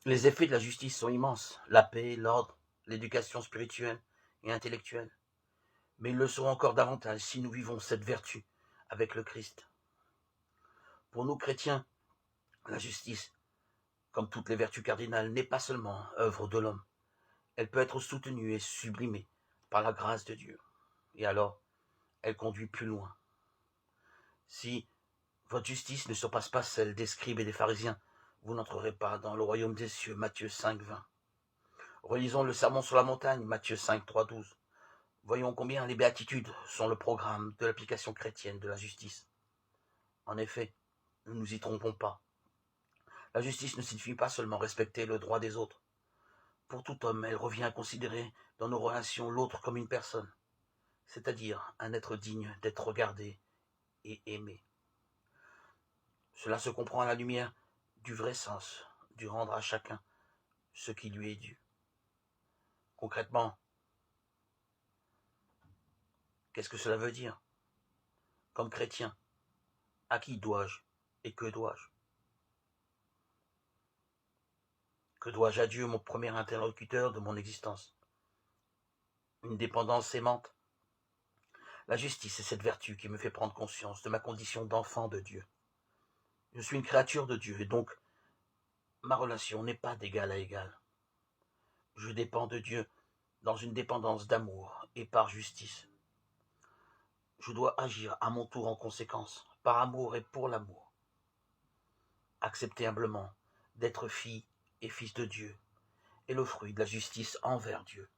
Les effets de la justice sont immenses, la paix, l'ordre, l'éducation spirituelle et intellectuelle. Mais ils le seront encore davantage si nous vivons cette vertu avec le Christ. Pour nous chrétiens, la justice, comme toutes les vertus cardinales, n'est pas seulement œuvre de l'homme. Elle peut être soutenue et sublimée par la grâce de Dieu. Et alors, elle conduit plus loin. Si votre justice ne surpasse pas celle des scribes et des pharisiens, vous n'entrerez pas dans le royaume des cieux. Matthieu 5, 20. Relisons le sermon sur la montagne, Matthieu 5, 3, 12. Voyons combien les béatitudes sont le programme de l'application chrétienne de la justice. En effet, ne nous y trompons pas. La justice ne signifie pas seulement respecter le droit des autres. Pour tout homme, elle revient à considérer dans nos relations l'autre comme une personne, c'est-à-dire un être digne d'être regardé et aimé. Cela se comprend à la lumière du vrai sens du rendre à chacun ce qui lui est dû. Concrètement, qu'est-ce que cela veut dire? Comme chrétien, à qui dois-je et que dois-je? Que dois-je à Dieu, mon premier interlocuteur de mon existence? Une dépendance aimante? La justice est cette vertu qui me fait prendre conscience de ma condition d'enfant de Dieu. Je suis une créature de Dieu et donc ma relation n'est pas d'égal à égal. Je dépends de Dieu dans une dépendance d'amour et par justice. Je dois agir à mon tour en conséquence, par amour et pour l'amour. Accepter humblement d'être fille et fils de Dieu est le fruit de la justice envers Dieu.